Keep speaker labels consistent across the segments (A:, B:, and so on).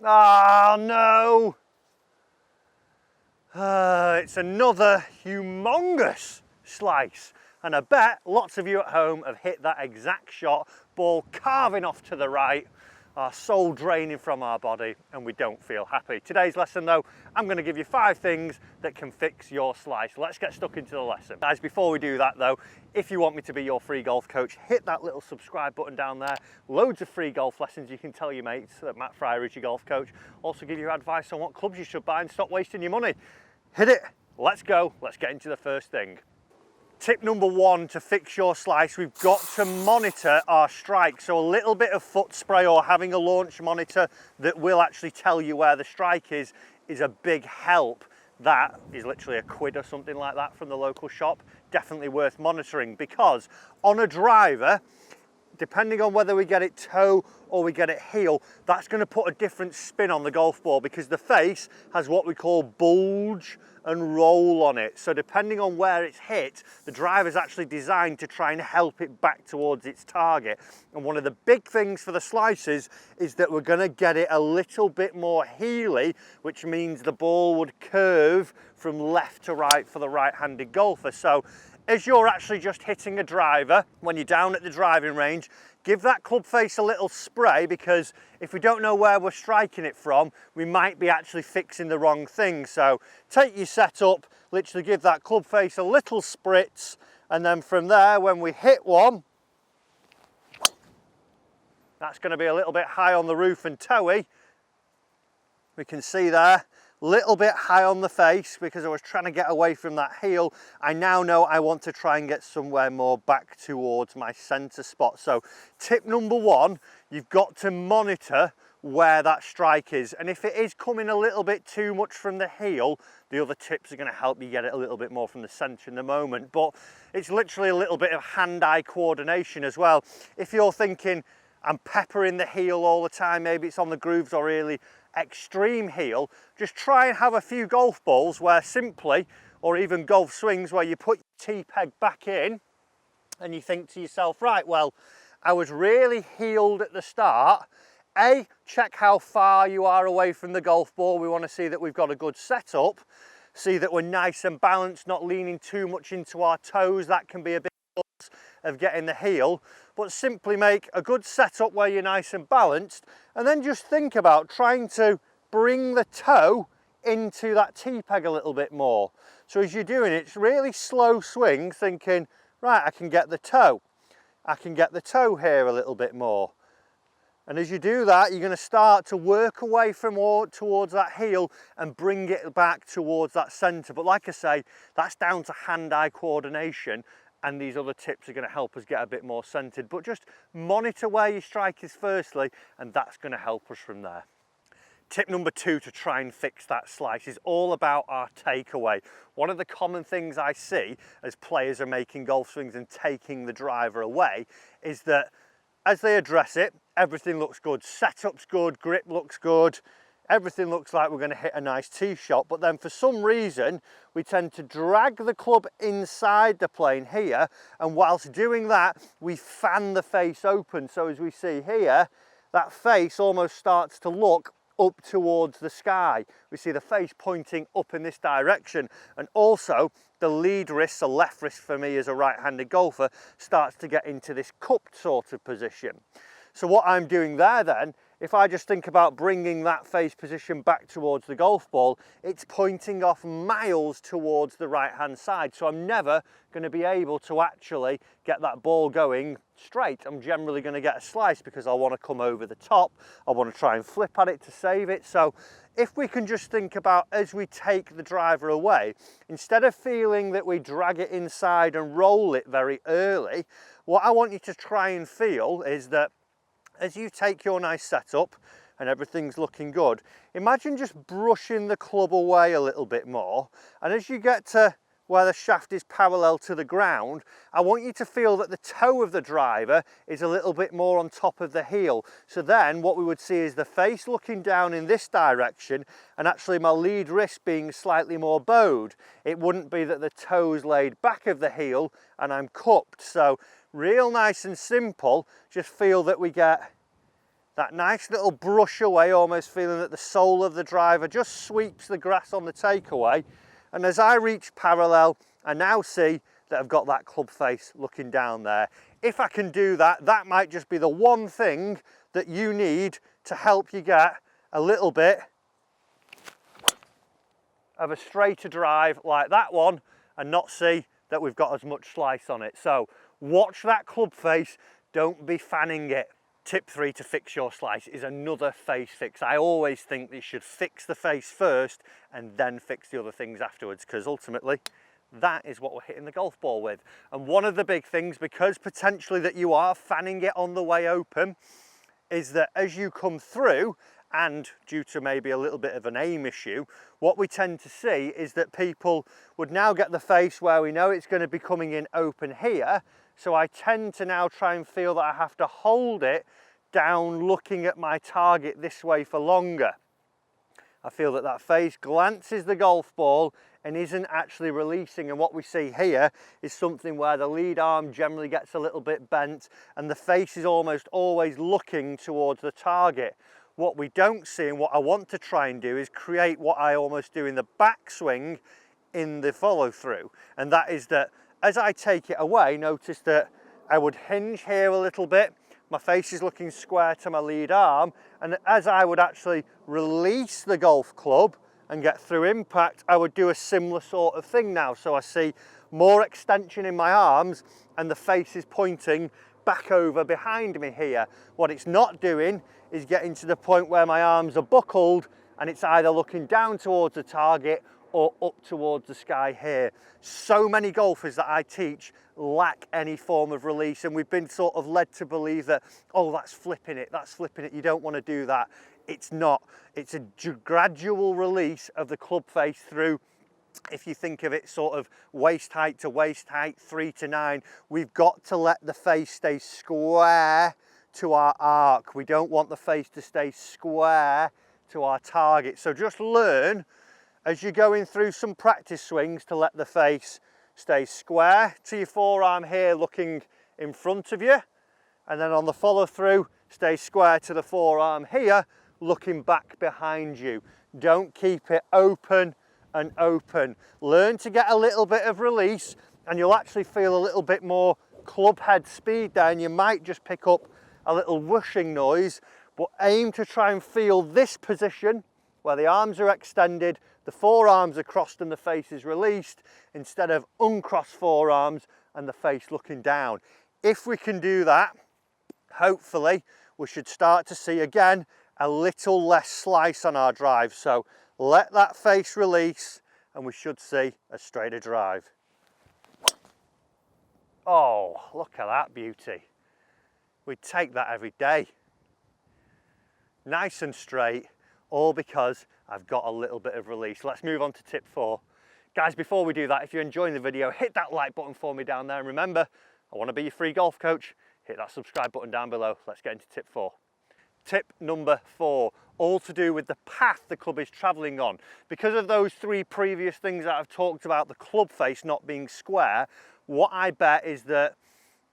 A: Oh no! It's another humongous slice. And I bet lots of you at home have hit that exact shot, ball carving off to the right, our soul draining from our body, and we don't feel happy. Today's lesson though, I'm going to give you 5 things that can fix your slice. Let's get stuck into the lesson. Guys, before we do that though, if you want me to be your free golf coach, hit that little subscribe button down there. Loads of free golf lessons you can tell your mates that Matt Fryer is your golf coach. Also give you advice on what clubs you should buy and stop wasting your money. Hit it, let's go, let's get into the first thing. Tip number 1 to fix your slice, we've got to monitor our strike. So a little bit of foot spray or having a launch monitor that will actually tell you where the strike is a big help. That is literally £1 or something like that from the local shop. Definitely worth monitoring, because on a driver, depending on whether we get it toe or we get it heel, that's going to put a different spin on the golf ball, because the face has what we call bulge and roll on it. So depending on where it's hit, the driver's actually designed to try and help it back towards its target. And one of the big things for the slices is that we're going to get it a little bit more heely, which means the ball would curve from left to right for the right-handed golfer. So as you're actually just hitting a driver, when you're down at the driving range, give that club face a little spray, because if we don't know where we're striking it from, we might be actually fixing the wrong thing. So take your setup, literally give that club face a little spritz, and then from there, when we hit one, that's going to be a little bit high on the roof and toey. We can see there, little bit high on the face because I was trying to get away from that heel. I now know I want to try and get somewhere more back towards my center spot. So tip number 1, you've got to monitor where that strike is. And if it is coming a little bit too much from the heel, the other tips are going to help you get it a little bit more from the center in the moment. But it's literally a little bit of hand-eye coordination as well. If you're thinking, I'm peppering the heel all the time, maybe it's on the grooves or really extreme heel, just try and have a few golf balls where simply, or even golf swings where you put your T-peg back in and you think to yourself, right, well, I was really heeled at the start. A, check how far you are away from the golf ball. We want to see that we've got a good setup, see that we're nice and balanced, not leaning too much into our toes. That can be a bit of getting the heel, but simply make a good setup where you're nice and balanced, and then just think about trying to bring the toe into that T-peg a little bit more. So as you're doing it, it's really slow swing, thinking, right, I can get the toe. I can get the toe here a little bit more. And as you do that, you're going to start to work away from towards that heel and bring it back towards that center. But like I say, that's down to hand-eye coordination, and these other tips are going to help us get a bit more centered. But just monitor where your strike is firstly, and that's going to help us from there. Tip number 2 to try and fix that slice is all about our takeaway. One of the common things I see as players are making golf swings and taking the driver away is that as they address it, everything looks good, setup's good, grip looks good, everything looks like we're going to hit a nice tee shot, but then for some reason we tend to drag the club inside the plane here, and whilst doing that we fan the face open. So as we see here, that face almost starts to look up towards the sky. We see the face pointing up in this direction, and also the lead wrist, the left wrist for me as a right-handed golfer, starts to get into this cupped sort of position. So what I'm doing there then, if I just think about bringing that face position back towards the golf ball, it's pointing off miles towards the right-hand side. So I'm never going to be able to actually get that ball going straight. I'm generally going to get a slice because I want to come over the top. I want to try and flip at it to save it. So if we can just think about as we take the driver away, instead of feeling that we drag it inside and roll it very early, what I want you to try and feel is that as you take your nice setup and everything's looking good, imagine just brushing the club away a little bit more, and as you get to where the shaft is parallel to the ground, I want you to feel that the toe of the driver is a little bit more on top of the heel. So then what we would see is the face looking down in this direction, and actually my lead wrist being slightly more bowed. It wouldn't be that the toe's laid back of the heel and I'm cupped. So real nice and simple, just feel that we get that nice little brush away, almost feeling that the sole of the driver just sweeps the grass on the takeaway. And as I reach parallel, I now see that I've got that club face looking down there. If I can do that, that might just be the one thing that you need to help you get a little bit of a straighter drive like that one and not see that we've got as much slice on it. So watch that club face, don't be fanning it. Tip 3 to fix your slice is another face fix. I always think that you should fix the face first and then fix the other things afterwards, because ultimately that is what we're hitting the golf ball with. And one of the big things, because potentially that you are fanning it on the way open, is that as you come through, and due to maybe a little bit of an aim issue, what we tend to see is that people would now get the face where we know it's going to be coming in open here. So I tend to now try and feel that I have to hold it down looking at my target this way for longer. I feel that that face glances the golf ball and isn't actually releasing, and what we see here is something where the lead arm generally gets a little bit bent and the face is almost always looking towards the target. What we don't see, and what I want to try and do, is create what I almost do in the backswing in the follow through, and that is that as I take it away, notice that I would hinge here a little bit, my face is looking square to my lead arm, and as I would actually release the golf club and get through impact, I would do a similar sort of thing now. So I see more extension in my arms and the face is pointing back over behind me here. What it's not doing is getting to the point where my arms are buckled and it's either looking down towards the target or up towards the sky here. So many golfers that I teach lack any form of release, and we've been sort of led to believe that, oh, that's flipping it, you don't want to do that. It's not. It's a gradual release of the club face through, if you think of it sort of waist height to waist height, 3 to 9, we've got to let the face stay square to our arc. We don't want the face to stay square to our target. So just learn as you're going through some practice swings to let the face stay square to your forearm here looking in front of you, and then on the follow through stay square to the forearm here looking back behind you. Don't keep it open and open. Learn to get a little bit of release and you'll actually feel a little bit more club head speed there, and you might just pick up a little whooshing noise, but aim to try and feel this position where the arms are extended, the forearms are crossed and the face is released, instead of uncrossed forearms and the face looking down. If we can do that, hopefully we should start to see again a little less slice on our drive. So let that face release and we should see a straighter drive. Oh, look at that beauty. We'd take that every day. Nice and straight, all because I've got a little bit of release. Let's move on to tip 4. Guys, before we do that, if you're enjoying the video, hit that like button for me down there. And remember, I want to be your free golf coach. Hit that subscribe button down below. Let's get into tip 4. Tip number 4, all to do with the path the club is traveling on. Because of those 3 previous things that I've talked about, the club face not being square, what I bet is that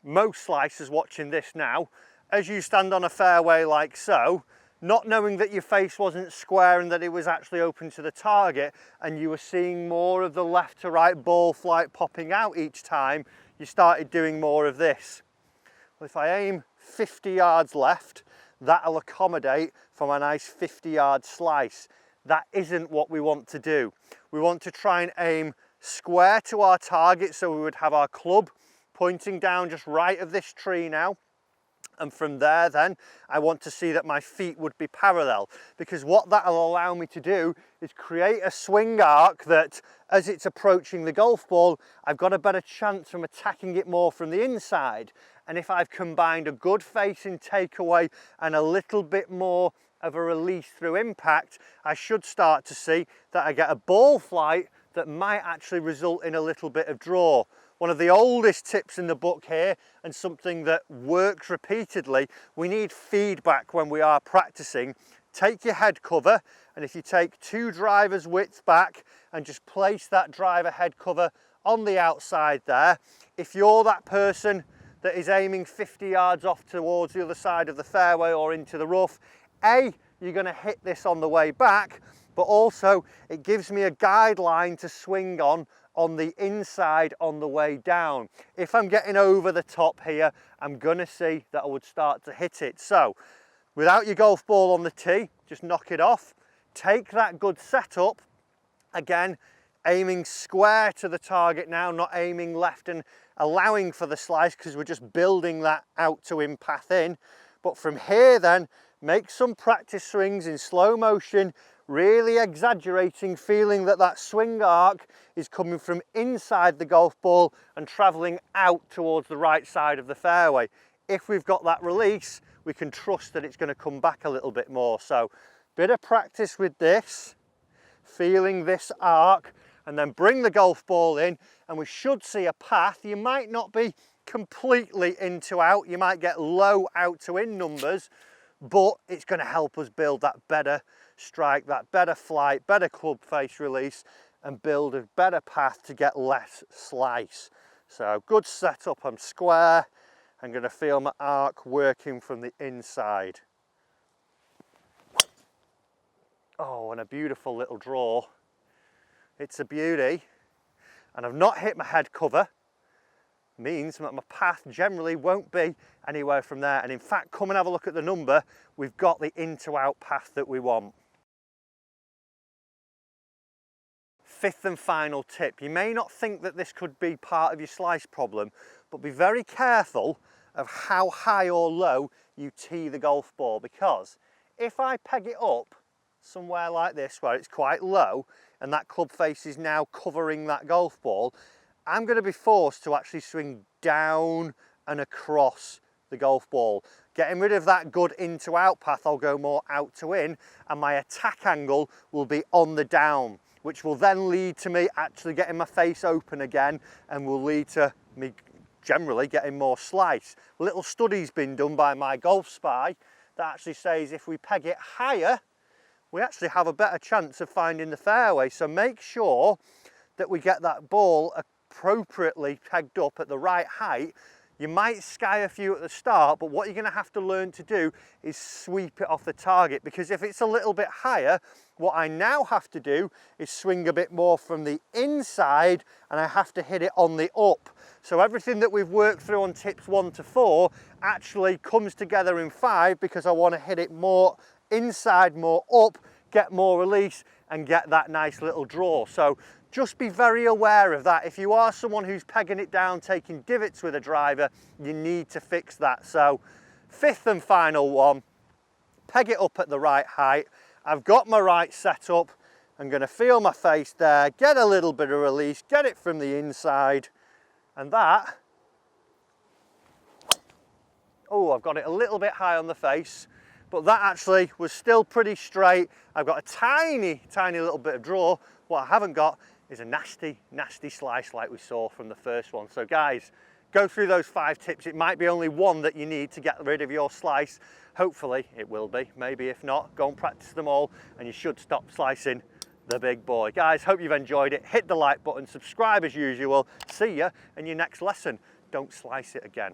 A: most slicers watching this now, as you stand on a fairway like so, not knowing that your face wasn't square and that it was actually open to the target, and you were seeing more of the left to right ball flight popping out each time, you started doing more of this. Well, if I aim 50 yards left, that'll accommodate for my nice 50-yard slice. That isn't what we want to do. We want to try and aim square to our target, so we would have our club pointing down just right of this tree now. And from there then, I want to see that my feet would be parallel, because what that'll allow me to do is create a swing arc that as it's approaching the golf ball, I've got a better chance from attacking it more from the inside. And if I've combined a good facing takeaway and a little bit more of a release through impact, I should start to see that I get a ball flight that might actually result in a little bit of draw. One of the oldest tips in the book here, and something that works repeatedly, we need feedback when we are practicing. Take your head cover, and if you take 2 drivers width back and just place that driver head cover on the outside there, if you're that person that is aiming 50 yards off towards the other side of the fairway or into the rough, A, you're going to hit this on the way back, but also it gives me a guideline to swing on the inside on the way down. If I'm getting over the top here, I'm going to see that I would start to hit it. So without your golf ball on the tee, just knock it off. Take that good setup, again, aiming square to the target now, not aiming left and allowing for the slice because we're just building that out to in path in. But from here then, make some practice swings in slow motion, really exaggerating, feeling that that swing arc is coming from inside the golf ball and travelling out towards the right side of the fairway. If we've got that release, we can trust that it's going to come back a little bit more. So bit of practice with this, feeling this arc, and then bring the golf ball in and we should see a path. You might not be completely in to out, you might get low out to in numbers, but it's going to help us build that better strike, that better flight, better club face release, and build a better path to get less slice. So good setup, I'm square, I'm going to feel my arc working from the inside. Oh, and a beautiful little draw. It's a beauty, and I've not hit my head cover, means that my path generally won't be anywhere from there. And in fact, come and have a look at the number, we've got the in to out path that we want. Fifth and final tip, you may not think that this could be part of your slice problem, but be very careful of how high or low you tee the golf ball, because if I peg it up somewhere like this where it's quite low and that club face is now covering that golf ball, I'm going to be forced to actually swing down and across the golf ball. Getting rid of that good in to out path, I'll go more out to in, and my attack angle will be on the down, which will then lead to me actually getting my face open again and will lead to me generally getting more slice. A little study's been done by my golf spy that actually says if we peg it higher, we actually have a better chance of finding the fairway. So make sure that we get that ball appropriately pegged up at the right height. You might sky a few at the start, but what you're going to have to learn to do is sweep it off the target, because if it's a little bit higher, what I now have to do is swing a bit more from the inside and I have to hit it on the up. So everything that we've worked through on tips 1 to 4 actually comes together in 5, because I want to hit it more inside, more up, get more release and get that nice little draw. So just be very aware of that. If you are someone who's pegging it down, taking divots with a driver, you need to fix that. So fifth and final one, peg it up at the right height. I've got my right setup. I'm going to feel my face there, get a little bit of release, get it from the inside, and that, oh, I've got it a little bit high on the face, but that actually was still pretty straight. I've got a tiny little bit of draw. What I haven't got is a nasty slice like we saw from the first one. So guys, go through those 5 tips. It might be only one that you need to get rid of your slice. Hopefully it will be. Maybe if not, go and practice them all and you should stop slicing the big boy. Guys, hope you've enjoyed it. Hit the like button, subscribe as usual. See ya in your next lesson. Don't slice it again.